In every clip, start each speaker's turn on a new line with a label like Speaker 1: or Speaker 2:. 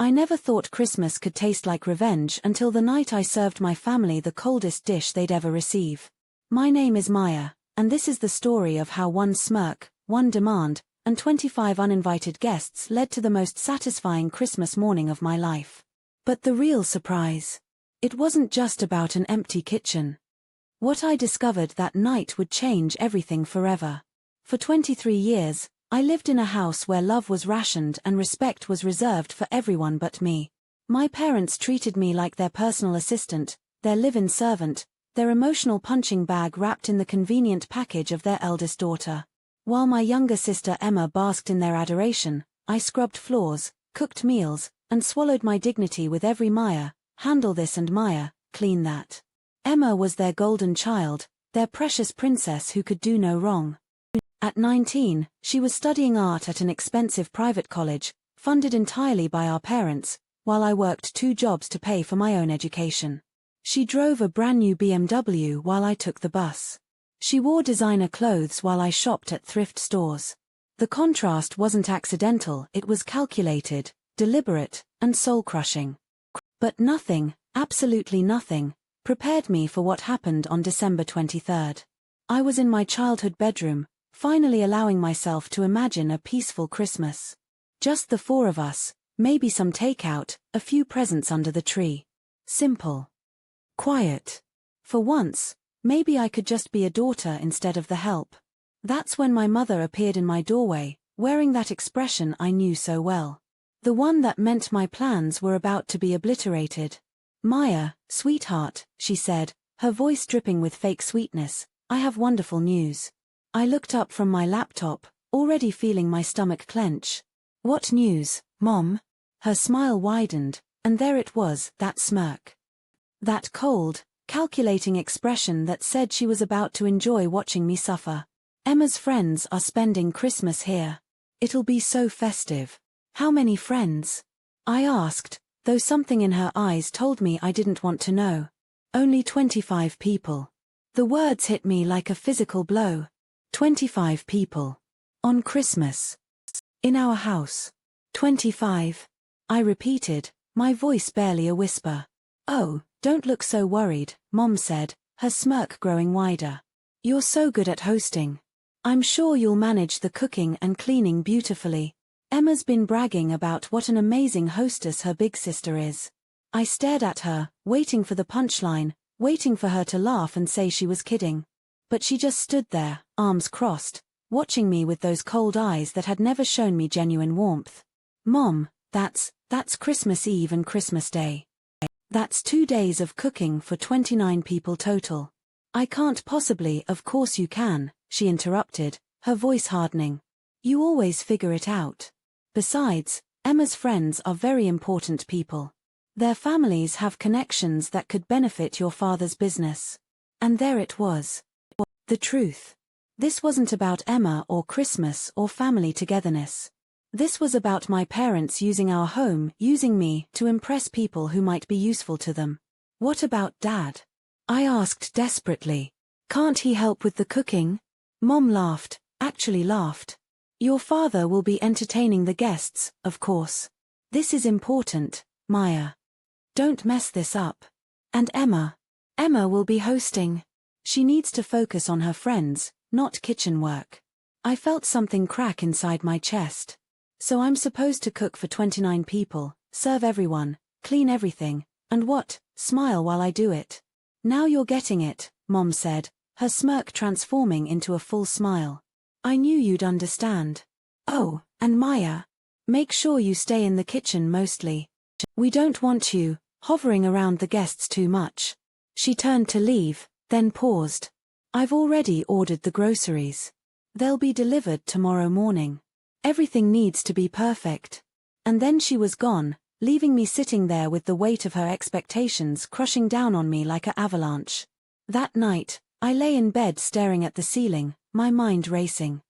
Speaker 1: I never thought Christmas could taste like revenge until the night I served my family the coldest dish they'd ever receive. My name is Maya, and this is the story of how one smirk, one demand, and 25 uninvited guests led to the most satisfying Christmas morning of my life. But the real surprise. It wasn't just about an empty kitchen. What I discovered that night would change everything forever. For 23 years, I lived in a house where love was rationed and respect was reserved for everyone but me. My parents treated me like their personal assistant, their live-in servant, their emotional punching bag wrapped in the convenient package of their eldest daughter. While my younger sister Emma basked in their adoration, I scrubbed floors, cooked meals, and swallowed my dignity with every Maya, handle this and Maya, clean that. Emma was their golden child, their precious princess who could do no wrong. At 19, she was studying art at an expensive private college, funded entirely by our parents, while I worked 2 jobs to pay for my own education. She drove a brand new BMW while I took the bus. She wore designer clothes while I shopped at thrift stores. The contrast wasn't accidental, it was calculated, deliberate, and soul-crushing. But nothing, absolutely nothing, prepared me for what happened on December 23rd. I was in my childhood bedroom, finally allowing myself to imagine a peaceful Christmas. Just the 4 of us, maybe some takeout, a few presents under the tree. Simple. Quiet. For once, maybe I could just be a daughter instead of the help. That's when my mother appeared in my doorway, wearing that expression I knew so well. The one that meant my plans were about to be obliterated. "Maya, sweetheart," she said, her voice dripping with fake sweetness, "I have wonderful news." I looked up from my laptop, already feeling my stomach clench. "What news, Mom?" Her smile widened, and there it was, that smirk. That cold, calculating expression that said she was about to enjoy watching me suffer. "Emma's friends are spending Christmas here. It'll be so festive." "How many friends?" I asked, though something in her eyes told me I didn't want to know. "Only 25 people." The words hit me like a physical blow. 25 people. On Christmas. In our house. 25. I repeated, my voice barely a whisper. "Oh, don't look so worried," Mom said, her smirk growing wider. "You're so good at hosting. I'm sure you'll manage the cooking and cleaning beautifully. Emma's been bragging about what an amazing hostess her big sister is." I stared at her, waiting for the punchline, waiting for her to laugh and say she was kidding. But she just stood there, arms crossed, watching me with those cold eyes that had never shown me genuine warmth. "Mom, that's Christmas Eve and Christmas Day. That's 2 days of cooking for 29 people total." "I can't possibly." "Of course you can," she interrupted, her voice hardening. "You always figure it out. Besides, Emma's friends are very important people. Their families have connections that could benefit your father's business." And there it was. The truth. This wasn't about Emma or Christmas or family togetherness. This was about my parents using our home, using me, to impress people who might be useful to them. "What about Dad?" I asked desperately. "Can't he help with the cooking?" Mom laughed, actually laughed. "Your father will be entertaining the guests, of course. This is important, Maya. Don't mess this up. And Emma will be hosting. She needs to focus on her friends, not kitchen work." I felt something crack inside my chest. So I'm supposed to cook for 29 people, serve everyone, clean everything, and what, smile while I do it? "Now you're getting it," Mom said, her smirk transforming into a full smile. "I knew you'd understand. Oh, and Maya, make sure you stay in the kitchen mostly. We don't want you hovering around the guests too much." She turned to leave, then paused. "I've already ordered the groceries. They'll be delivered tomorrow morning. Everything needs to be perfect." And then she was gone, leaving me sitting there with the weight of her expectations crushing down on me like an avalanche. That night, I lay in bed staring at the ceiling, my mind racing.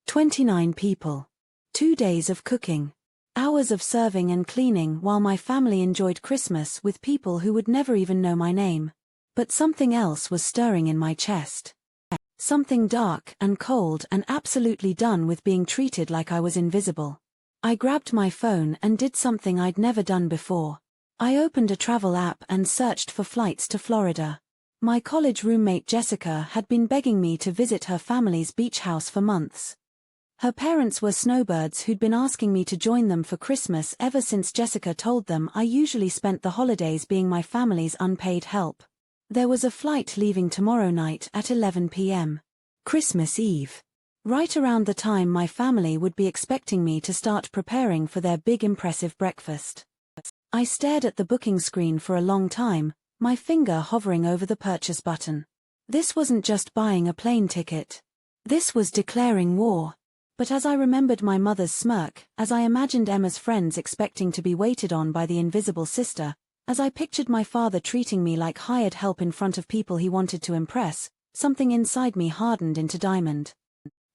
Speaker 1: 29 people. 2 days of cooking. Hours of serving and cleaning while my family enjoyed Christmas with people who would never even know my name. But something else was stirring in my chest. Something dark and cold and absolutely done with being treated like I was invisible. I grabbed my phone and did something I'd never done before. I opened a travel app and searched for flights to Florida. My college roommate Jessica had been begging me to visit her family's beach house for months. Her parents were snowbirds who'd been asking me to join them for Christmas ever since Jessica told them I usually spent the holidays being my family's unpaid help. There was a flight leaving tomorrow night at 11 p.m. Christmas Eve. Right around the time my family would be expecting me to start preparing for their big impressive breakfast. I stared at the booking screen for a long time, my finger hovering over the purchase button. This wasn't just buying a plane ticket. This was declaring war. But as I remembered my mother's smirk, as I imagined Emma's friends expecting to be waited on by the invisible sister, as I pictured my father treating me like hired help in front of people he wanted to impress, something inside me hardened into diamond.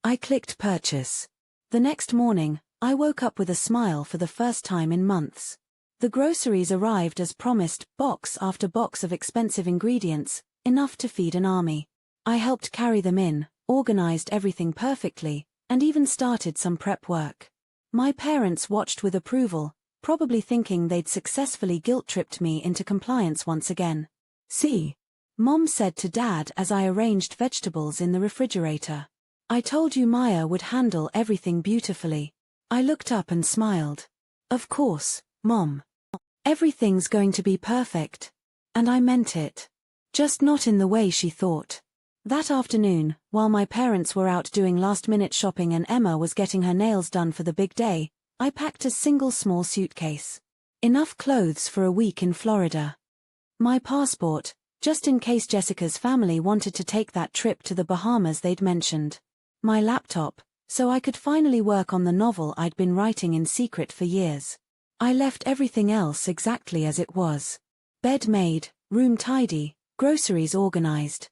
Speaker 1: I clicked purchase. The next morning, I woke up with a smile for the first time in months. The groceries arrived as promised, box after box of expensive ingredients, enough to feed an army. I helped carry them in, organized everything perfectly, and even started some prep work. My parents watched with approval, probably thinking they'd successfully guilt-tripped me into compliance once again. "See," Mom said to Dad as I arranged vegetables in the refrigerator. "I told you Maya would handle everything beautifully." I looked up and smiled. "Of course, Mom. Everything's going to be perfect." And I meant it. Just not in the way she thought. That afternoon, while my parents were out doing last-minute shopping and Emma was getting her nails done for the big day, I packed a single small suitcase. Enough clothes for a week in Florida. My passport, just in case Jessica's family wanted to take that trip to the Bahamas they'd mentioned. My laptop, so I could finally work on the novel I'd been writing in secret for years. I left everything else exactly as it was. Bed made, room tidy, groceries organized.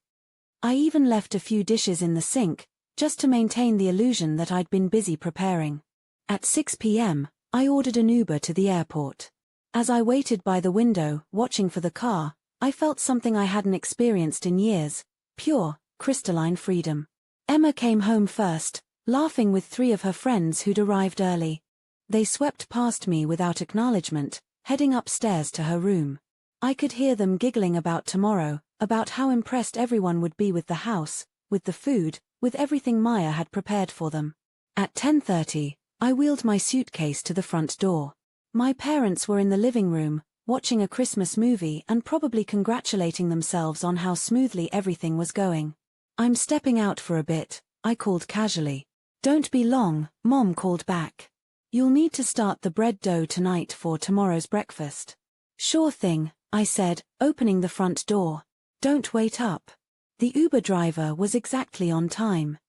Speaker 1: I even left a few dishes in the sink, just to maintain the illusion that I'd been busy preparing. At 6 p.m., I ordered an Uber to the airport. As I waited by the window, watching for the car, I felt something I hadn't experienced in years: pure, crystalline freedom. Emma came home first, laughing with 3 of her friends who'd arrived early. They swept past me without acknowledgement, heading upstairs to her room. I could hear them giggling about tomorrow, about how impressed everyone would be with the house, with the food, with everything Maya had prepared for them. At 10:30, I wheeled my suitcase to the front door. My parents were in the living room, watching a Christmas movie and probably congratulating themselves on how smoothly everything was going. "I'm stepping out for a bit," I called casually. "Don't be long," Mom called back. "You'll need to start the bread dough tonight for tomorrow's breakfast." "Sure thing," I said, opening the front door. "Don't wait up." The Uber driver was exactly on time.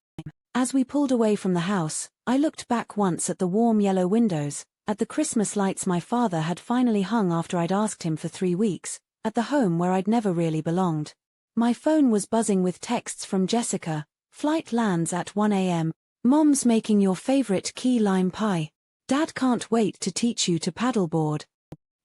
Speaker 1: As we pulled away from the house, I looked back once at the warm yellow windows, at the Christmas lights my father had finally hung after I'd asked him for 3 weeks, at the home where I'd never really belonged. My phone was buzzing with texts from Jessica. "Flight lands at 1 a.m. Mom's making your favorite key lime pie. Dad can't wait to teach you to paddleboard.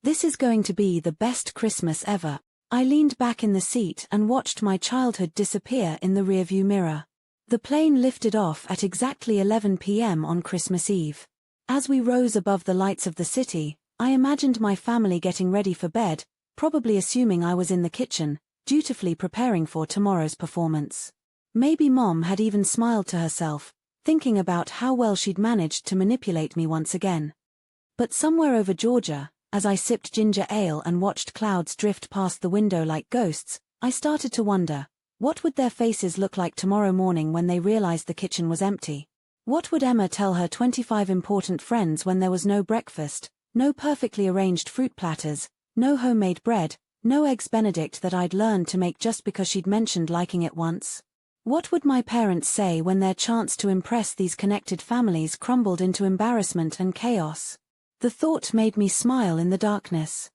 Speaker 1: This is going to be the best Christmas ever." I leaned back in the seat and watched my childhood disappear in the rearview mirror. The plane lifted off at exactly 11 p.m. on Christmas Eve. As we rose above the lights of the city, I imagined my family getting ready for bed, probably assuming I was in the kitchen, dutifully preparing for tomorrow's performance. Maybe Mom had even smiled to herself, thinking about how well she'd managed to manipulate me once again. But somewhere over Georgia, as I sipped ginger ale and watched clouds drift past the window like ghosts, I started to wonder, what would their faces look like tomorrow morning when they realized the kitchen was empty? What would Emma tell her 25 important friends when there was no breakfast, no perfectly arranged fruit platters, no homemade bread, no eggs Benedict that I'd learned to make just because she'd mentioned liking it once? What would my parents say when their chance to impress these connected families crumbled into embarrassment and chaos? The thought made me smile in the darkness.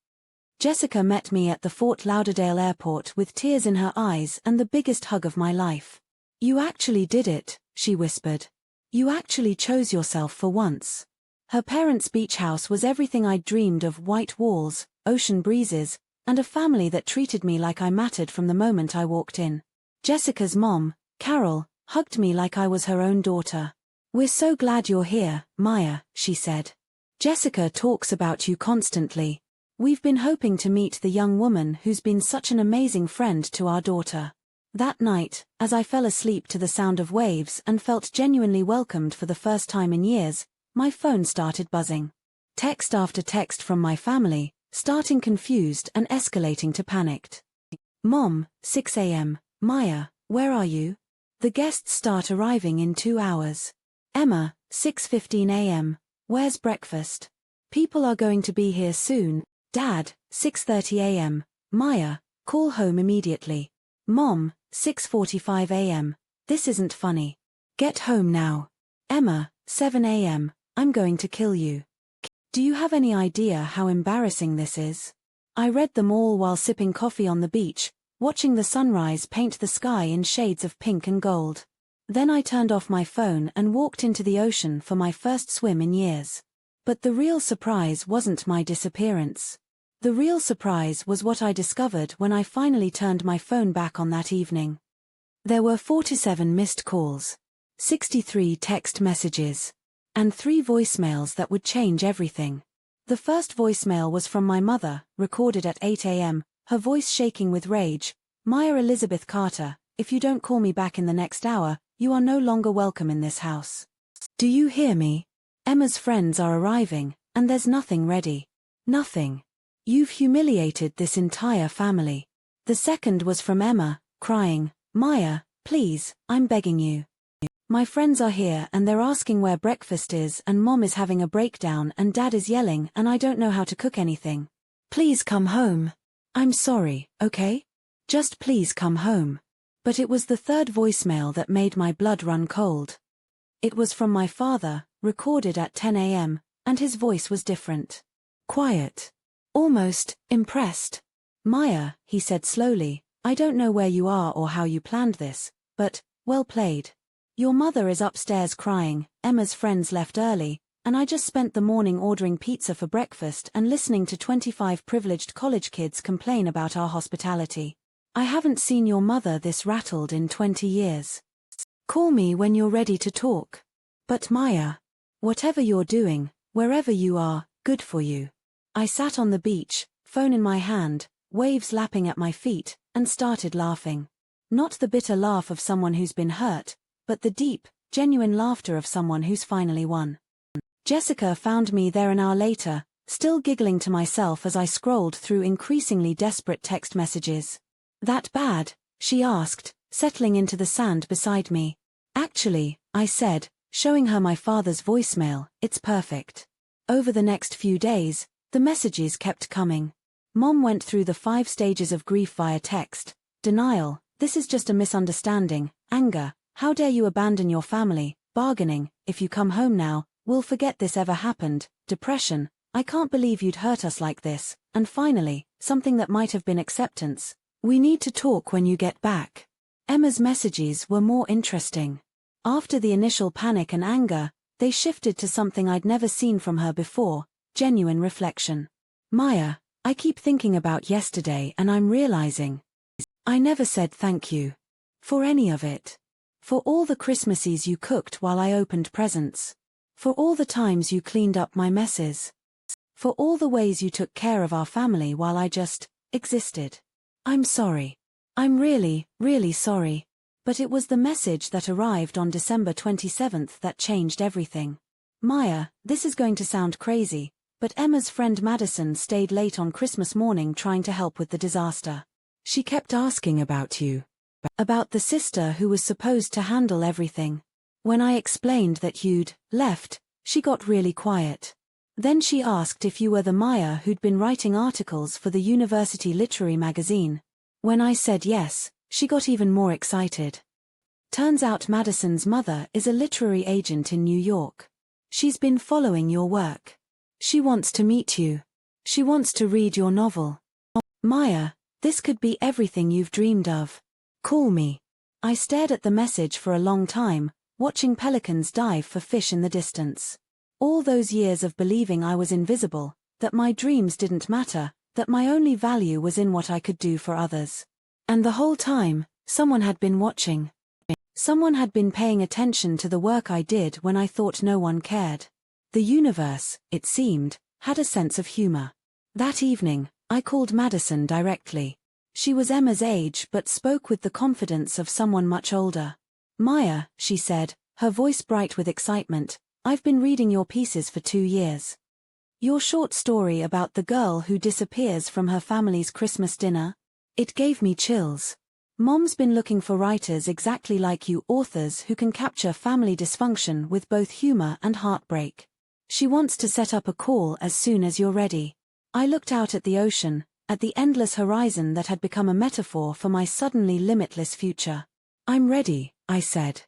Speaker 1: Jessica met me at the Fort Lauderdale airport with tears in her eyes and the biggest hug of my life. "You actually did it," she whispered. "You actually chose yourself for once." Her parents' beach house was everything I'd dreamed of: white walls, ocean breezes, and a family that treated me like I mattered from the moment I walked in. Jessica's mom, Carol, hugged me like I was her own daughter. "We're so glad you're here, Maya," she said. Jessica talks about you constantly. We've been hoping to meet the young woman who's been such an amazing friend to our daughter. That night, as I fell asleep to the sound of waves and felt genuinely welcomed for the first time in years, my phone started buzzing. Text after text from my family, starting confused and escalating to panicked. Mom, 6 a.m. Maya, where are you? The guests start arriving in 2 hours. Emma, 6:15 a.m. Where's breakfast? People are going to be here soon. Dad, 6:30 a.m. Maya, call home immediately. Mom, 6:45 a.m. This isn't funny. Get home now. Emma, 7 a.m. I'm going to kill you. Do you have any idea how embarrassing this is? I read them all while sipping coffee on the beach, watching the sunrise paint the sky in shades of pink and gold. Then I turned off my phone and walked into the ocean for my first swim in years. But the real surprise wasn't my disappearance. The real surprise was what I discovered when I finally turned my phone back on that evening. There were 47 missed calls, 63 text messages, and 3 voicemails that would change everything. The first voicemail was from my mother, recorded at 8 a.m., her voice shaking with rage. Maya Elizabeth Carter, if you don't call me back in the next hour, you are no longer welcome in this house. Do you hear me? Emma's friends are arriving, and there's nothing ready. Nothing. You've humiliated this entire family. The second was from Emma, crying, Maya, please, I'm begging you. My friends are here and they're asking where breakfast is, and Mom is having a breakdown and Dad is yelling and I don't know how to cook anything. Please come home. I'm sorry, okay? Just please come home. But it was the third voicemail that made my blood run cold. It was from my father, recorded at 10 a.m., and his voice was different. Quiet. Almost impressed. Maya, he said slowly, I don't know where you are or how you planned this, but, well played. Your mother is upstairs crying, Emma's friends left early, and I just spent the morning ordering pizza for breakfast and listening to 25 privileged college kids complain about our hospitality. I haven't seen your mother this rattled in 20 years. Call me when you're ready to talk. But Maya, whatever you're doing, wherever you are, good for you. I sat on the beach, phone in my hand, waves lapping at my feet, and started laughing. Not the bitter laugh of someone who's been hurt, but the deep, genuine laughter of someone who's finally won. Jessica found me there an hour later, still giggling to myself as I scrolled through increasingly desperate text messages. That bad? She asked, settling into the sand beside me. Actually, I said, showing her my father's voicemail, it's perfect. Over the next few days, the messages kept coming. Mom went through the 5 stages of grief via text: denial, this is just a misunderstanding; anger, how dare you abandon your family; bargaining, if you come home now, we'll forget this ever happened; depression, I can't believe you'd hurt us like this; and finally, something that might have been acceptance: we need to talk when you get back. Emma's messages were more interesting. After the initial panic and anger, they shifted to something I'd never seen from her before: genuine reflection. Maya, I keep thinking about yesterday and I'm realizing I never said thank you. For any of it. For all the Christmases you cooked while I opened presents. For all the times you cleaned up my messes. For all the ways you took care of our family while I just existed. I'm sorry. I'm really, really sorry. But it was the message that arrived on December 27th that changed everything. Maya, this is going to sound crazy, but Emma's friend Madison stayed late on Christmas morning trying to help with the disaster. She kept asking about you. About the sister who was supposed to handle everything. When I explained that you'd left, she got really quiet. Then she asked if you were the Maya who'd been writing articles for the university literary magazine. When I said yes, she got even more excited. Turns out Madison's mother is a literary agent in New York. She's been following your work. She wants to meet you. She wants to read your novel. Maya, this could be everything you've dreamed of. Call me. I stared at the message for a long time, watching pelicans dive for fish in the distance. All those years of believing I was invisible, that my dreams didn't matter, that my only value was in what I could do for others. And the whole time, someone had been watching. Someone had been paying attention to the work I did when I thought no one cared. The universe, it seemed, had a sense of humor. That evening, I called Madison directly. She was Emma's age but spoke with the confidence of someone much older. "Maya," she said, her voice bright with excitement, "I've been reading your pieces for 2 years. Your short story about the girl who disappears from her family's Christmas dinner? It gave me chills. Mom's been looking for writers exactly like you, authors who can capture family dysfunction with both humor and heartbreak. She wants to set up a call as soon as you're ready." I looked out at the ocean, at the endless horizon that had become a metaphor for my suddenly limitless future. "I'm ready," I said.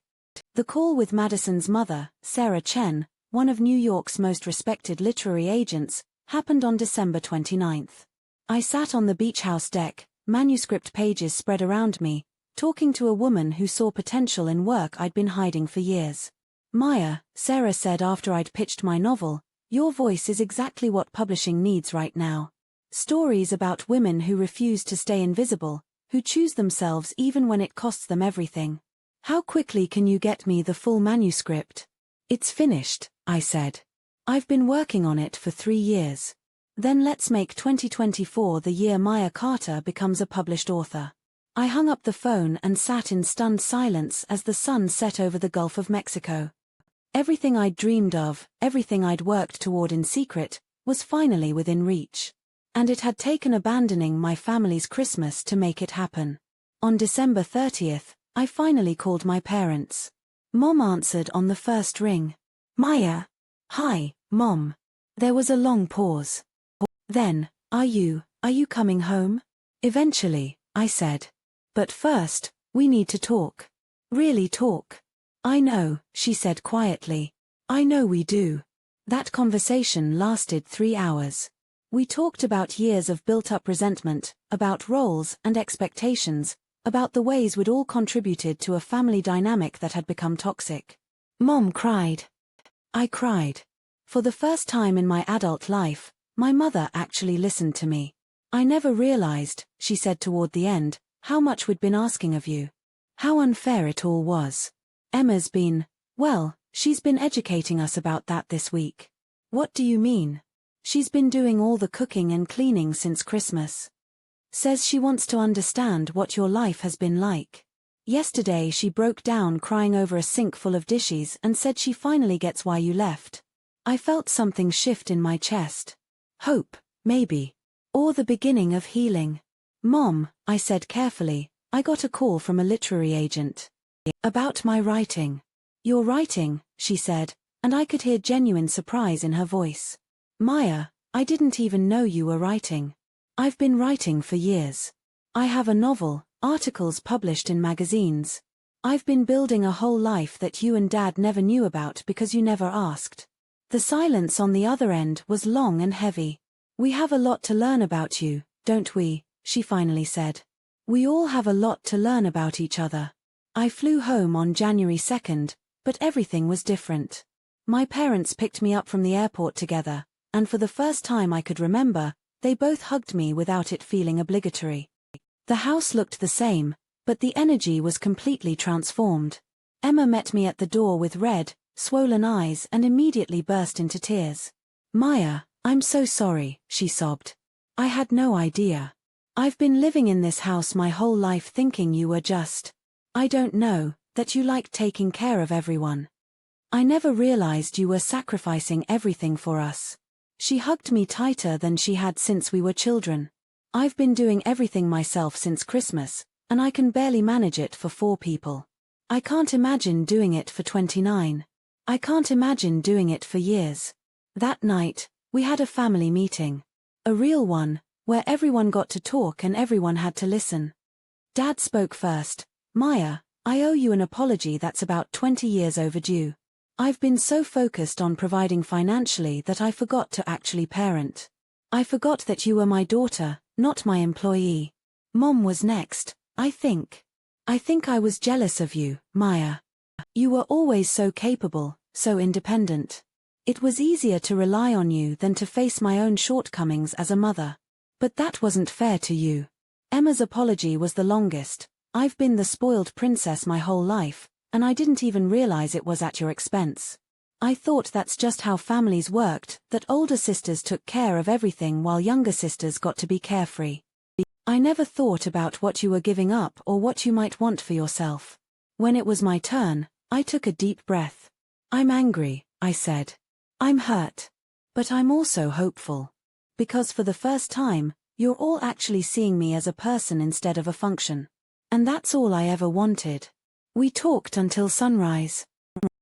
Speaker 1: The call with Madison's mother, Sarah Chen, one of New York's most respected literary agents, happened on December 29th. I sat on the beach house deck, manuscript pages spread around me, talking to a woman who saw potential in work I'd been hiding for years. "Maya," Sarah said after I'd pitched my novel, "your voice is exactly what publishing needs right now. Stories about women who refuse to stay invisible, who choose themselves even when it costs them everything. How quickly can you get me the full manuscript?" "It's finished," I said. "I've been working on it for 3 years. Then let's make 2024 the year Maya Carter becomes a published author." I hung up the phone and sat in stunned silence as the sun set over the Gulf of Mexico. Everything I'd dreamed of, everything I'd worked toward in secret, was finally within reach. And it had taken abandoning my family's Christmas to make it happen. On December 30th, I finally called my parents. Mom answered on the first ring. "Maya." "Hi, Mom." There was a long pause. Then, are you coming home?" "Eventually," I said. "But first, we need to talk. Really talk." "I know," she said quietly. "I know we do." That conversation lasted 3 hours. We talked about years of built-up resentment, about roles and expectations, about the ways we'd all contributed to a family dynamic that had become toxic. Mom cried. I cried. For the first time in my adult life, my mother actually listened to me. "I never realized," she said toward the end, "how much we'd been asking of you. How unfair it all was. Emma's been, well, she's been educating us about that this week." "What do you mean?" "She's been doing all the cooking and cleaning since Christmas. Says she wants to understand what your life has been like. Yesterday she broke down crying over a sink full of dishes and said she finally gets why you left." I felt something shift in my chest. Hope, maybe. Or the beginning of healing. "Mom," I said carefully, "I got a call from a literary agent. About my writing." "Your writing," she said, and I could hear genuine surprise in her voice. "Maya, I didn't even know you were writing." "I've been writing for years. I have a novel, articles published in magazines. I've been building a whole life that you and Dad never knew about because you never asked." The silence on the other end was long and heavy. "We have a lot to learn about you, don't we?" she finally said. "We all have a lot to learn about each other." I flew home on January 2nd, but everything was different. My parents picked me up from the airport together, and for the first time I could remember, they both hugged me without it feeling obligatory. The house looked the same, but the energy was completely transformed. Emma met me at the door with red, swollen eyes and immediately burst into tears. "Maya, I'm so sorry," she sobbed. "I had no idea. I've been living in this house my whole life thinking you were just, I don't know, that you liked taking care of everyone. I never realized you were sacrificing everything for us." She hugged me tighter than she had since we were children. "I've been doing everything myself since Christmas, and I can barely manage it for 4 people. I can't imagine doing it for 29. I can't imagine doing it for years." That night, we had a family meeting. A real one, where everyone got to talk and everyone had to listen. Dad spoke first. "Maya, I owe you an apology that's about 20 years overdue. I've been so focused on providing financially that I forgot to actually parent. I forgot that you were my daughter, not my employee." Mom was next. I think I was jealous of you, Maya. You were always so capable, so independent. It was easier to rely on you than to face my own shortcomings as a mother. But that wasn't fair to you." Emma's apology was the longest. "I've been the spoiled princess my whole life, and I didn't even realize it was at your expense. I thought that's just how families worked, that older sisters took care of everything while younger sisters got to be carefree. I never thought about what you were giving up or what you might want for yourself. When it was my turn, I took a deep breath. I'm angry, I said. I'm hurt. But I'm also hopeful. Because for the first time, you're all actually seeing me as a person instead of a function. And that's all I ever wanted. We talked until sunrise.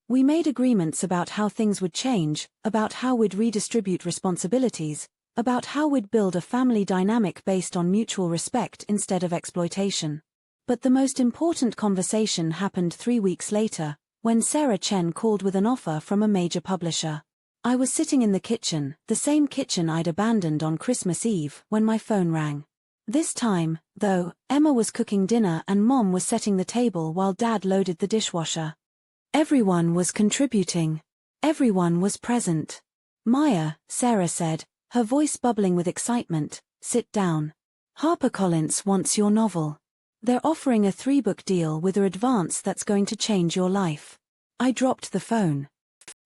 Speaker 1: We made agreements about how things would change, about how we'd redistribute responsibilities, about how we'd build a family dynamic based on mutual respect instead of exploitation. But the most important conversation happened 3 weeks later, when Sarah Chen called with an offer from a major publisher. I was sitting in the kitchen, the same kitchen I'd abandoned on Christmas Eve, when my phone rang. This time, though, Emma was cooking dinner and Mom was setting the table while Dad loaded the dishwasher. Everyone was contributing. Everyone was present. Maya, Sarah said, her voice bubbling with excitement, sit down. HarperCollins wants your novel. They're offering a 3-book deal with an advance that's going to change your life. I dropped the phone.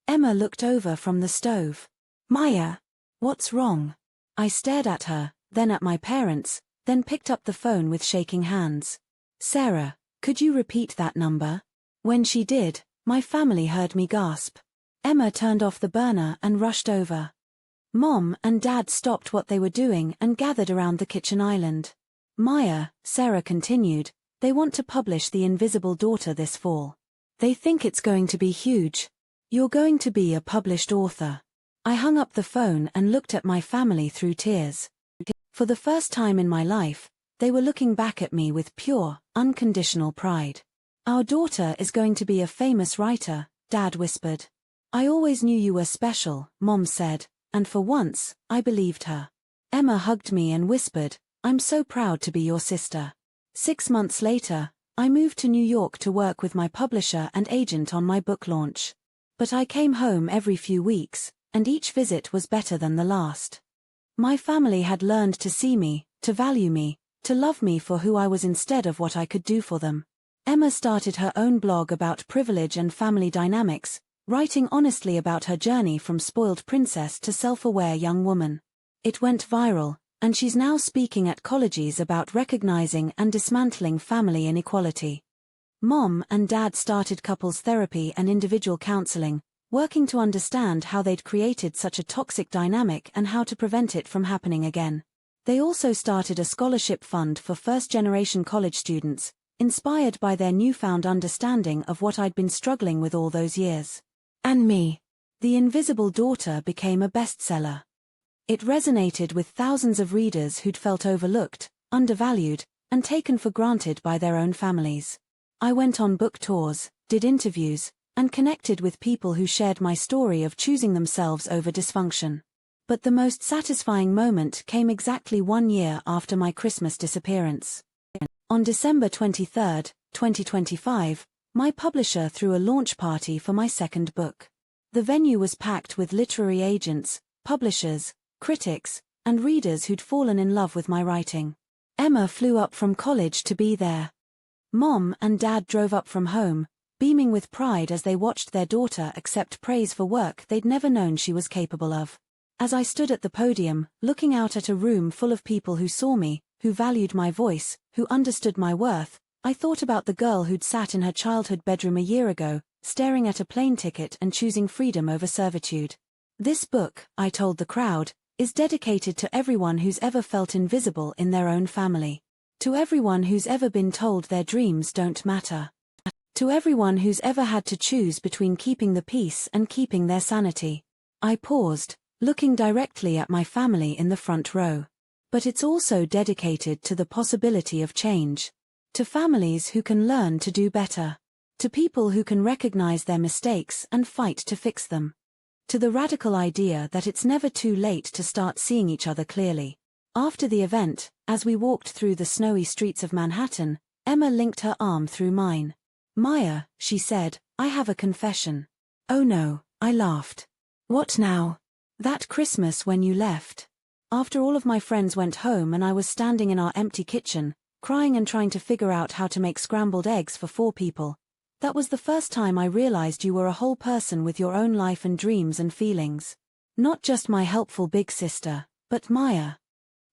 Speaker 1: Emma looked over from the stove. Maya, what's wrong? I stared at her, then at my parents, then picked up the phone with shaking hands. Sarah, could you repeat that number? When she did, my family heard me gasp. Emma turned off the burner and rushed over. Mom and Dad stopped what they were doing and gathered around the kitchen island. Maya, Sarah continued, they want to publish The Invisible Daughter this fall. They think it's going to be huge. You're going to be a published author. I hung up the phone and looked at my family through tears. For the first time in my life, they were looking back at me with pure, unconditional pride. Our daughter is going to be a famous writer, Dad whispered. I always knew you were special, Mom said, and for once, I believed her. Emma hugged me and whispered, I'm so proud to be your sister. 6 months later, I moved to New York to work with my publisher and agent on my book launch. But I came home every few weeks, and each visit was better than the last. My family had learned to see me, to value me, to love me for who I was instead of what I could do for them. Emma started her own blog about privilege and family dynamics, writing honestly about her journey from spoiled princess to self-aware young woman. It went viral, and she's now speaking at colleges about recognizing and dismantling family inequality. Mom and Dad started couples therapy and individual counseling, working to understand how they'd created such a toxic dynamic and how to prevent it from happening again. They also started a scholarship fund for first-generation college students, inspired by their newfound understanding of what I'd been struggling with all those years. And me. The Invisible Daughter became a bestseller. It resonated with thousands of readers who'd felt overlooked, undervalued, and taken for granted by their own families. I went on book tours, did interviews, and connected with people who shared my story of choosing themselves over dysfunction. But the most satisfying moment came exactly 1 year after my Christmas disappearance. On December 23, 2025, my publisher threw a launch party for my second book. The venue was packed with literary agents, publishers, critics, and readers who'd fallen in love with my writing. Emma flew up from college to be there. Mom and Dad drove up from home, beaming with pride as they watched their daughter accept praise for work they'd never known she was capable of. As I stood at the podium, looking out at a room full of people who saw me, who valued my voice, who understood my worth, I thought about the girl who'd sat in her childhood bedroom a year ago, staring at a plane ticket and choosing freedom over servitude. This book, I told the crowd, is dedicated to everyone who's ever felt invisible in their own family. To everyone who's ever been told their dreams don't matter. To everyone who's ever had to choose between keeping the peace and keeping their sanity. I paused, looking directly at my family in the front row. But it's also dedicated to the possibility of change. To families who can learn to do better. To people who can recognize their mistakes and fight to fix them. To the radical idea that it's never too late to start seeing each other clearly. After the event, as we walked through the snowy streets of Manhattan, Emma linked her arm through mine. Maya, she said, I have a confession. Oh no, I laughed. What now? That Christmas when you left. After all of my friends went home and I was standing in our empty kitchen, crying and trying to figure out how to make scrambled eggs for 4 people, That was the first time I realized you were a whole person with your own life and dreams and feelings. Not just my helpful big sister, but Maya.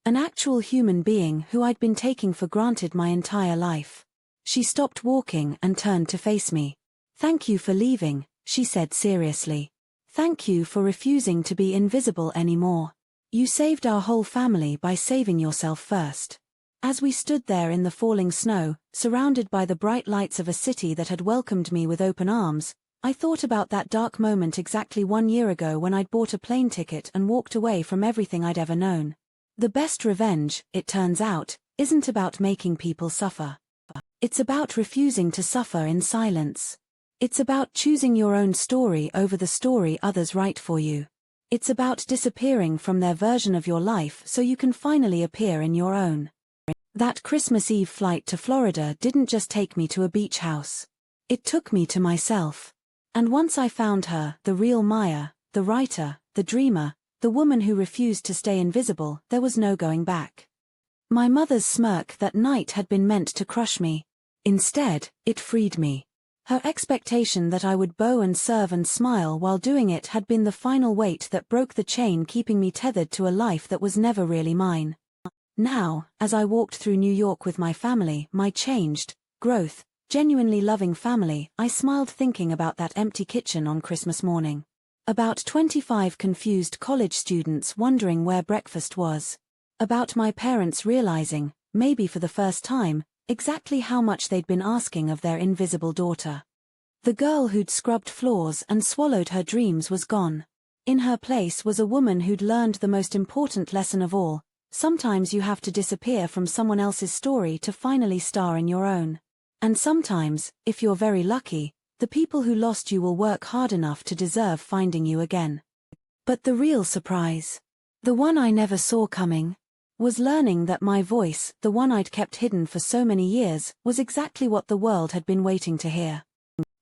Speaker 1: An actual human being who I'd been taking for granted my entire life. She stopped walking and turned to face me. "Thank you for leaving," she said seriously. "Thank you for refusing to be invisible anymore. You saved our whole family by saving yourself first." As we stood there in the falling snow, surrounded by the bright lights of a city that had welcomed me with open arms, I thought about that dark moment exactly 1 year ago when I'd bought a plane ticket and walked away from everything I'd ever known. The best revenge, it turns out, isn't about making people suffer. It's about refusing to suffer in silence. It's about choosing your own story over the story others write for you. It's about disappearing from their version of your life so you can finally appear in your own. That Christmas Eve flight to Florida didn't just take me to a beach house. It took me to myself. And once I found her, the real Maya, the writer, the dreamer, the woman who refused to stay invisible, there was no going back. My mother's smirk that night had been meant to crush me. Instead, it freed me. Her expectation that I would bow and serve and smile while doing it had been the final weight that broke the chain keeping me tethered to a life that was never really mine. Now, as I walked through New York with my family, my changed, growth, genuinely loving family, I smiled thinking about that empty kitchen on Christmas morning. About 25 confused college students wondering where breakfast was. About my parents realizing, maybe for the first time, exactly how much they'd been asking of their invisible daughter. The girl who'd scrubbed floors and swallowed her dreams was gone. In her place was a woman who'd learned the most important lesson of all: sometimes you have to disappear from someone else's story to finally star in your own. And sometimes, if you're very lucky, the people who lost you will work hard enough to deserve finding you again. But the real surprise, the one I never saw coming, was learning that my voice, the one I'd kept hidden for so many years, was exactly what the world had been waiting to hear.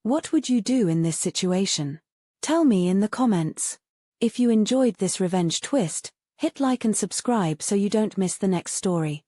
Speaker 1: What would you do in this situation? Tell me in the comments. If you enjoyed this revenge twist, hit like and subscribe so you don't miss the next story.